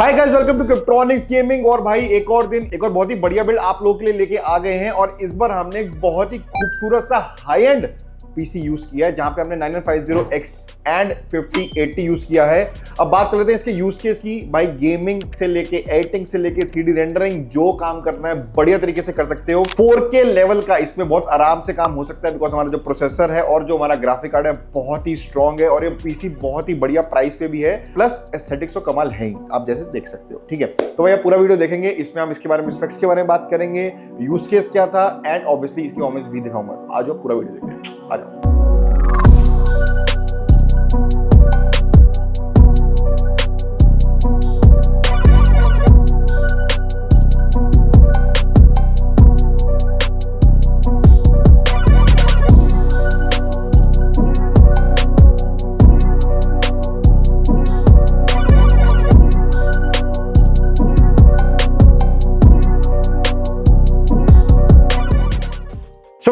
Hi guys, welcome to Kryptonics gaming. और भाई एक और दिन एक और बहुत ही बढ़िया बिल्ड आप लोगों के लिए लेके आ गए हैं। और इस बार हमने एक बहुत ही खूबसूरत सा हाई एंड पीसी यूज किया है, जहां पे हमने 9950X एंड 5080 यूज किया है। अब बात कर लेते हैं इसके यूज केस की। भाई गेमिंग से लेके एडिटिंग से लेके 3D रेंडरिंग, जो काम करना है बढ़िया तरीके से कर सकते हो। 4K लेवल का इसमें बहुत आराम से काम हो सकता है, बिकॉज हमारा जो प्रोसेसर है और जो हमारा ग्राफिक कार्ड है बहुत ही स्ट्रॉन्ग है। और ये पीसी बहुत ही बढ़िया प्राइस पे भी है, प्लस एस्थेटिक्स तो कमाल है ही, आप जैसे देख सकते हो। ठीक है, तो भैया पूरा वीडियो देखेंगे, इसमें हम इसके बारे में, स्पेक्स के बारे में बात करेंगे, यूज केस क्या था, एंड ऑब्वियसली इसकी परफॉर्मेंस भी दिखाऊंगा। आ जाओ पूरा वीडियो देखते हैं, आ जाओ।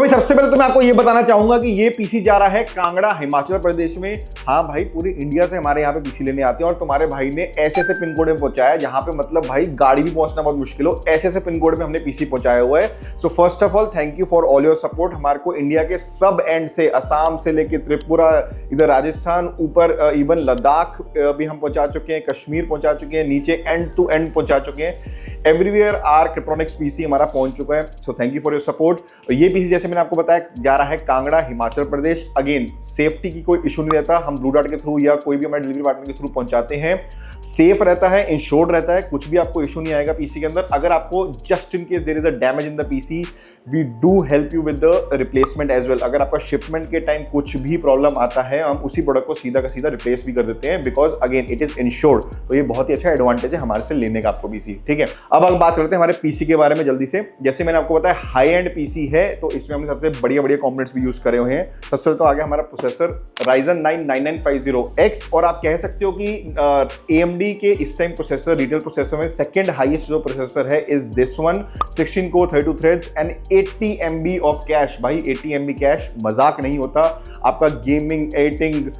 सबसे पहले तो मैं आपको ये बताना चाहूंगा कि ये पीसी जा रहा है कांगड़ा, हिमाचल प्रदेश में। हाँ भाई, पूरी इंडिया से हमारे यहाँ पे पीसी लेने आते हैं और तुम्हारे भाई ने ऐसे ऐसे पिन कोड में पहुंचाया जहां पे मतलब भाई गाड़ी भी पहुंचना बहुत मुश्किल हो, ऐसे ऐसे पिन कोड में हमने पीसी पहुंचाया हुआ है। So first of all thank you for all your support. हमारे को इंडिया के सब एंड से, असम से लेके त्रिपुरा, इधर राजस्थान, ऊपर इवन लद्दाख भी हम पहुंचा चुके हैं, कश्मीर पहुंचा चुके हैं, नीचे एंड टू एंड पहुंचा चुके हैं। एवरीवेयर आर क्रिप्टोनिक्स पीसी हमारा पहुंच चुका है। So thank you for your support. ये पीसी जैसे मैंने आपको बताया जा रहा है कांगड़ा, हिमाचल प्रदेश। अगेन सेफ्टी की कोई इशू नहीं रहता, हम ब्लू डार्ट के थ्रू या कोई भी हमारे डिलीवरी पार्टनर के थ्रू पहुंचाते हैं। सेफ रहता है, इंश्योर्ड रहता है, कुछ भी आपको इशू नहीं आएगा पीसी के अंदर। अगर आपको just in case there is a damage in the PC, we do help you with the replacement as well. अगर आपका शिपमेंट के टाइम कुछ भी प्रॉब्लम आता है, हम उसी प्रोडक्ट को सीधा का सीधा रिप्लेस भी कर देते हैं, because again it is insured. तो ये बहुत ही अच्छा एडवांटेज है हमारे से लेने का आपको पीसी। ठीक है, अब हम बात करते हैं हमारे पीसी के बारे में जल्दी से। जैसे मैंने आपको बताया हाई एंड पीसी है, तो इसमें हमने सबसे बढ़िया बढ़िया कंपोनेंट्स भी यूज करे हुए हैं। सबसे तो आ गया हमारा प्रोसेसर Ryzen 9 9950X। और आप कह सकते हो कि AMD के इस टाइम प्रोसेसर, रिटेल प्रोसेसर में सेकंड हाईएस्ट जो प्रोसेसर है is this one. 16 core 32 threads and 80 MB of cash. भाई 80 MB कैश मजाक नहीं होता। आपका गेमिंग, एडिटिंग,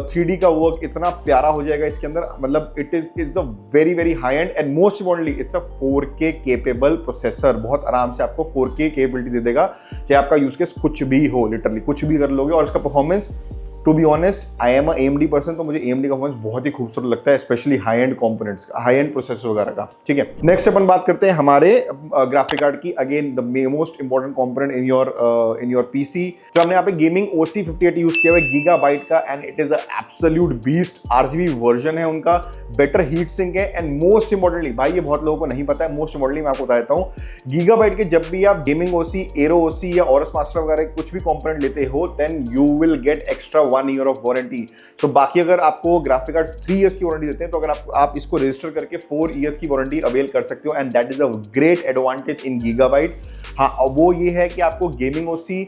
3D का वर्क इतना प्यारा हो जाएगा इसके अंदर। मतलब it is a very very high and and most importantly it's a 4K capable processor. बहुत आराम से आपको 4K केपेबिलिटी दे देगा, चाहे आपका यूज केस कुछ भी हो, लिटरली कुछ भी कर लोगे। और इसका performance, to be honest, I am AMD person, तो मुझे AMD का परफॉर्मेंस बहुत ही खूबसूरत लगता है, स्पेशली हाई एंड कंपोनेंट्स का, हाई एंड प्रोसेसर वगैरह का। ठीक है, नेक्स्ट अपन बात करते हैं हमारे ग्राफिक कार्ड की। Again the most important component in your PC. तो हमने यहाँ पे गेमिंग OC 5080 यूज किया हुआ है, गीगाबाइट का, and it is a absolute beast. RGB version है उनका, बेटर हीट सिंक है, एंड मोस्ट इंपॉर्टेंटली भाई ये बहुत लोगों को नहीं पता है, मोस्ट इंपॉर्टेंटली मैं आपको बता देता हूँ, गीगाबाइट के जब भी आप गेमिंग OC, एरो OC या ऑरस मास्टर वगैरह कुछ भी कंपोनेंट लेते हो, then you will get extra 1 year of warranty. सो बाकी अगर आपको ग्राफिक कार्ड 3 इयर्स की वारंटी देते हैं, तो अगर आप इसको रजिस्टर करके 4 इयर्स की वारंटी अवेल कर सकते हो, and that is a great advantage in Gigabyte. हाँ, वो ये है कि आपको गेमिंग OC,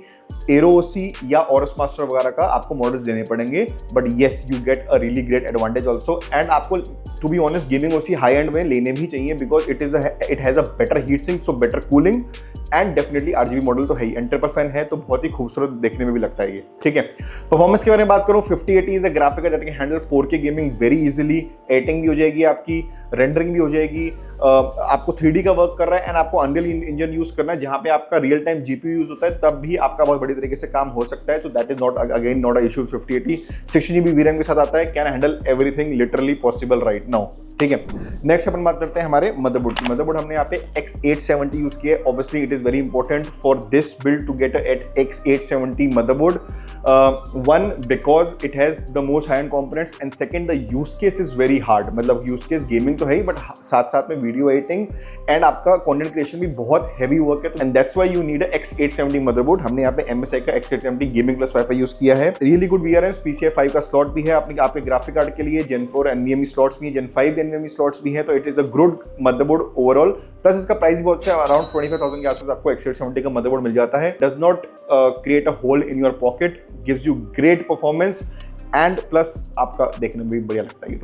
एरो OC या ऑरस मास्टर वगैरह का आपको मॉडल देने पड़ेंगे, but yes you get a really great advantage also. And आपको to be honest gaming OC high end में लेने भी चाहिए, because it has a better heat sink, so better cooling, and definitely RGB model तो है ही, and triple fan है, तो बहुत ही खूबसूरत देखने में भी लगता है ये। ठीक है, परफॉर्मेंस के बारे में बात करूं, 5080 is a graphic card that can handle 4K gaming very easily. Editing भी हो जाएगी आपकी, रेंडरिंग भी हो जाएगी, आपको 3D का वर्क कर रहा है, एंड आपको अनरियल इंजन यूज करना है जहां पे आपका रियल टाइम GPU यूज होता है, तब भी आपका बहुत बड़ी तरीके से काम हो सकता है। So that is not again not a issue. 5080 16GB VRAM के साथ आता है, can handle everything literally possible right now. ठीक है, नेक्स्ट अपन बात करते हैं हमारे मदरबोर्ड की। मदरबोर्ड हमने यहाँ पे X870 यूज किया है। Obviously it is very important for this build to get X870 motherboard. One, because it has the most high end components, and second the use case is very hard. मतलब use case gaming तो है ही, but साथ साथ में video editing and आपका content creation भी बहुत हैवी वर्क है, and that's why you need a X870 motherboard. हमने यहाँ पे MSI का X870 gaming plus wifi use किया है। रियली गुड VRAM, PCIe 5 का स्लॉट भी है आपके ग्राफिक कार्ड के लिए, Gen 4 NVMe स्लॉट्स भी है, Gen 5 NVMe स्लॉट्स भी है, तो it is a good motherboard overall. Plus इसका प्राइस भी बहुत अच्छा है, अराउंड 25,000 के आसपास आपको X870 का मदरबोर्ड मिल जाता है। Does not create a hole in your pocket, gives you great performance, and plus आपका देखने में भी बढ़िया लगता है ये।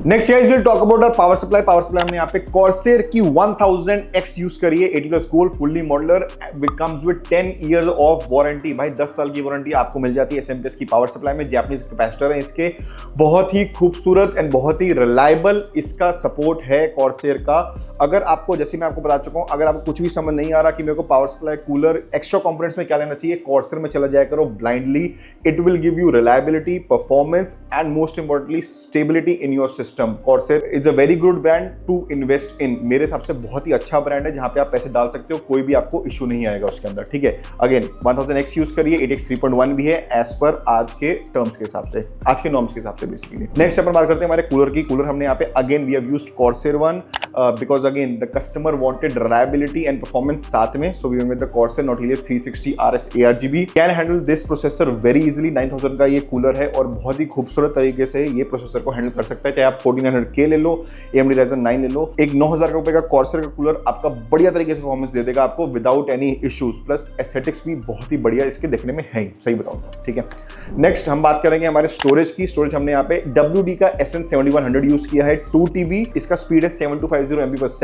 Next is will talk about power supply. Power supply हमने यहाँ पे कॉर्सेर की 1000X यूज करी है, 80+ gold, fully modular, comes with 10 years of warranty. भाई 10 साल की वारंटी आपको मिल जाती है एसएमपीएस की पावर सप्लाई में। जापानीज कैपेसिटर है इसके, बहुत ही खूबसूरत एंड बहुत ही रिलायबल इसका सपोर्ट है कॉर्सेर का। अगर आपको, जैसे मैं आपको बता चुका हूं, अगर आपको कुछ भी समझ नहीं आ रहा कि मेरे को power supply, cooler, extra components में क्या लेना चाहिए, कॉर्सेर में चला जाया करो blindly. It will give you reliability, performance and most importantly stability in your system. Corsair is a very good brand to invest in. मेरे हिसाब से बहुत ही अच्छा ब्रांड है जहां पे आप पैसे डाल सकते हो, कोई भी आपको इशू नहीं आएगा उसके अंदर, ठीक है। अगेन 1000X यूज करिए, 8X 3.1 भी है एज पर आज के टर्म्स के हिसाब से, आज के नॉर्म्स के हिसाब से बेसिकली। नेक्स्ट अपन बात करते हैं हमारे कूलर की। कूलर हमने यहाँ पे again we have used Corsair one because again the customer wanted reliability and performance साथ में, so we went with the Corsair Nautilus 360 RS ARGB, can handle this processor very easily। 9000 का ये cooler है और बहुत ही खूबसूरत तरीके से ये प्रोसेसर को हैंडल कर सकता है। चाहे आप 4900K ले लो, AMD Ryzen 9 ले लो, एक 9000 रुपए का Corsair का कूलर आपका बढ़िया तरीके से परफॉर्मेंस दे देगा आपको without any issues. Plus aesthetics भी बहुत ही बढ़िया इसके देखने में है, सही बताऊं तो, ठीक है। नेक्स्ट हम बात करेंगे हमारे स्टोरेज की। स्टोरेज हमने यहाँ पे WD का SN7100 यूज किया है, 2TB, इसका स्पीड है 7250 MB/s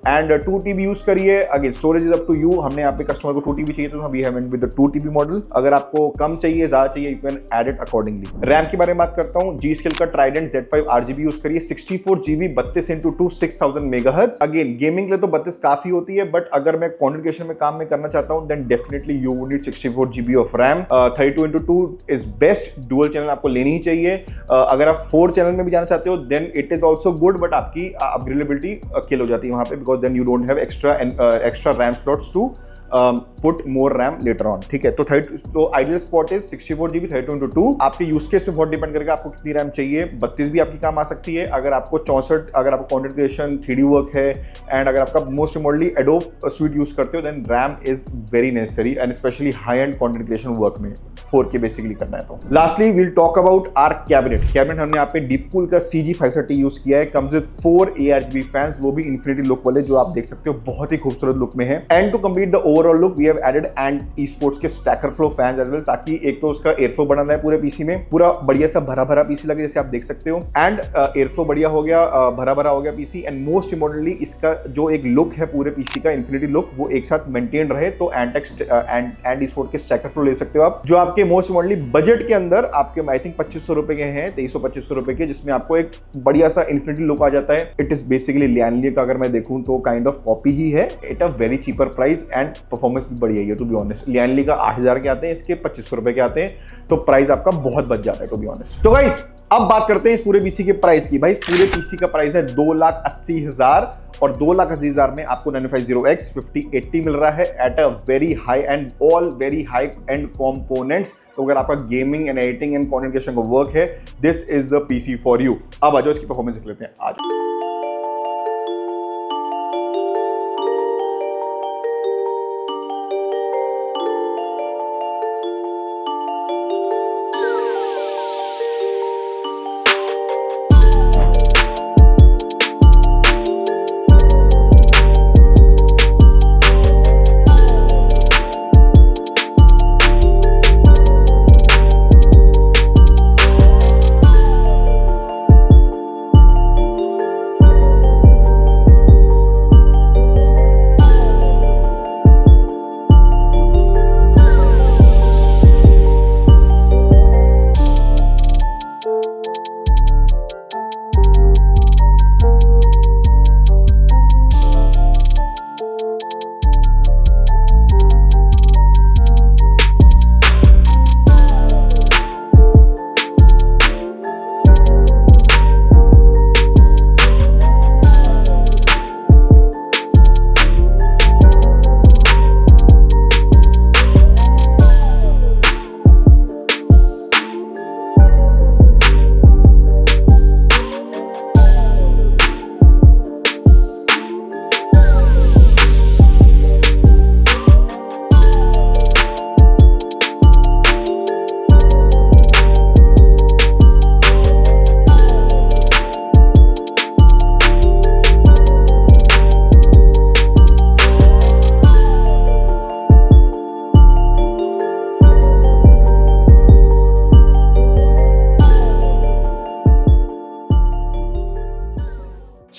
एंड 2TB यूज करिए। Again storage is up to you. हमने यहाँ पे कस्टमर को 2TB चाहिए तो we have went with the 2TB model. अगर आपको कम चाहिए, ज्यादा चाहिए, you can add it accordingly. RAM के बारे में बात करता हूँ, G-Skill का Trident Z5 RGB यूज करिए, 64GB 32x2 6000 MHz। Again gaming के लिए तो 32 काफी होती है, बट अगर मैं कंटेंट क्रिएशन में काम में करना चाहता हूँ then definitely you would need 64GB of RAM. 32x2 is best, dual channel आपको लेनी ही चाहिए। अगर आप 4 चैनल में भी जाना चाहते हो then it is also good, but आपकी अपग्रेडेबिलिटी किल हो जाती है वहां पे, because then you don't have extra RAM slots to put more RAM later on, ठीक है। तो ideal spot is 64GB 32x2। आपके यूज केस पे बहुत डिपेंड करेगा आपको कितनी रैम चाहिए। 32 भी आपकी काम आ सकती है। अगर आपको 64, अगर आपको कंटेंट क्रिएशन 3D वर्क है एंड अगर आपका most importantly Adobe suite use करते हो then RAM is very necessary and especially high end content creation work में 4K बेसिकली करना है तो। Lastly we'll talk about our cabinet हमने यहाँ पे डीपकूल का CG530 यूज किया है, कम्स विद 4 ARGB फैंस, वो भी इन्फिनिटी लुक वाले जो आप देख सकते हो, बहुत ही खूबसूरत लुक में है। And to complete the overall look we have added and esports के stacker flow fans as well, ताकि एक तो उसका एयर फ्लो बना रहा है पूरे पीसी में, पूरा बढ़िया सा भरा भरा पीसी लगे जैसे आप देख सकते हो, एंड एयर फ्लो बढ़िया हो गया, भरा भरा हो गया पीसी। एंड मोस्ट इंपॉर्टेंटली इसका जो एक लुक है पूरे पीसी का इन्फिनिटी लुक, वो एक साथ मेंटेन रहे तो एंड esports के स्टैकर फ्लो ले सकते हो आप, जो आपके मोस्ट इंपॉर्टेंटली बजट के अंदर आपके आई थिंक 2500 रुपए के हैं, 2300-2500 रुपए के, जिसमें आपको एक बढ़िया सा इन्फिनिटी लुक आ जाता है। इट इज बेसिकली लियानली का अगर मैं देखूं तो काइंड ऑफ कॉपी ही है, at a very cheaper price and performance भी बढ़िया है टू बी ऑनेस्ट। लियानली का 8000 के आते हैं, इसके 2500 रुपए के आते हैं, तो प्राइस आपका बहुत बच जाता है टू बी ऑनेस्ट। तो गाइस अब बात करते हैं इस पूरे पीसी के प्राइस की। भाई पूरे पीसी का प्राइस है 2,80,000 और 2,80,000 में आपको 950X 5080 मिल रहा है at a very high and all very high end components. तो अगर आपका gaming and editing and content creation का वर्क है, this is the PC for you. अब आ जाओ इसकी परफॉर्मेंस देख लेते हैं, आ जाओ।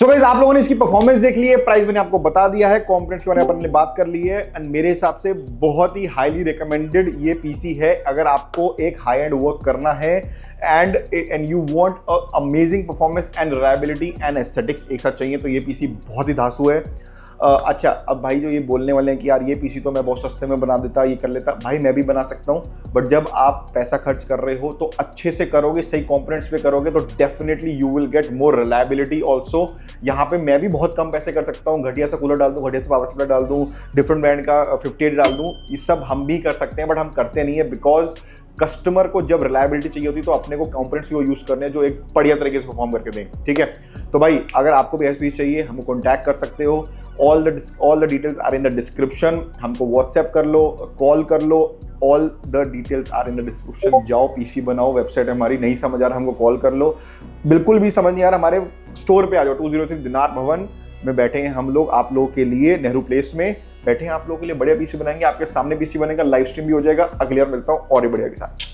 सो गाइस, आप लोगों ने इसकी परफॉर्मेंस देख ली है, प्राइस मैंने आपको बता दिया है, कंपोनेंट्स के बारे में अपन ने बात कर ली है एंड मेरे हिसाब से बहुत ही हाईली रिकमेंडेड ये पीसी है अगर आपको एक हाई एंड वर्क करना है and you want amazing performance and reliability and aesthetics एक साथ चाहिए तो ये पीसी बहुत ही धांसू है। अच्छा, अब भाई जो ये बोलने वाले हैं कि यार ये पीसी तो मैं बहुत सस्ते में बना देता, ये कर लेता, भाई मैं भी बना सकता हूँ, बट जब आप पैसा खर्च कर रहे हो तो अच्छे से करोगे, सही कंपोनेंट्स पे करोगे तो definitely you will get more reliability also. यहाँ पे मैं भी बहुत कम पैसे कर सकता हूँ, घटिया सा कूलर डाल दूँ, घटिया सा पावर सप्लाई डाल दूँ, डिफरेंट ब्रांड का 58 डाल दूँ, ये सब हम भी कर सकते हैं बट हम करते नहीं है बिकॉज कस्टमर को जब रिलायबिलिटी चाहिए होती है तो अपने को कंपोनेंट्स को यूज करने जो एक बढ़िया तरीके से परफॉर्म करके दें। ठीक है, तो भाई अगर आपको भी एसपीसी चाहिए हमको कॉन्टैक्ट कर सकते हो, all the details are in the description, हमको व्हाट्सएप कर लो, कॉल कर लो, all the details are in the description. जाओ पीसी बनाओ, वेबसाइट हमारी, नहीं समझ आ रहा हमको कॉल कर लो, बिल्कुल भी समझ नहीं आ रहा हमारे स्टोर पे आ जाओ, 203 दिनार भवन में बैठे हैं हम लोग आप लोगों के लिए, नेहरू प्लेस में बैठे हैं आप लोगों के लिए, बढ़िया पीसी बनाएंगे, आपके सामने पीसी बनेगा, लाइव स्ट्रीम भी हो जाएगा। अगली बार मिलता हूँ और ही बढ़िया के साथ।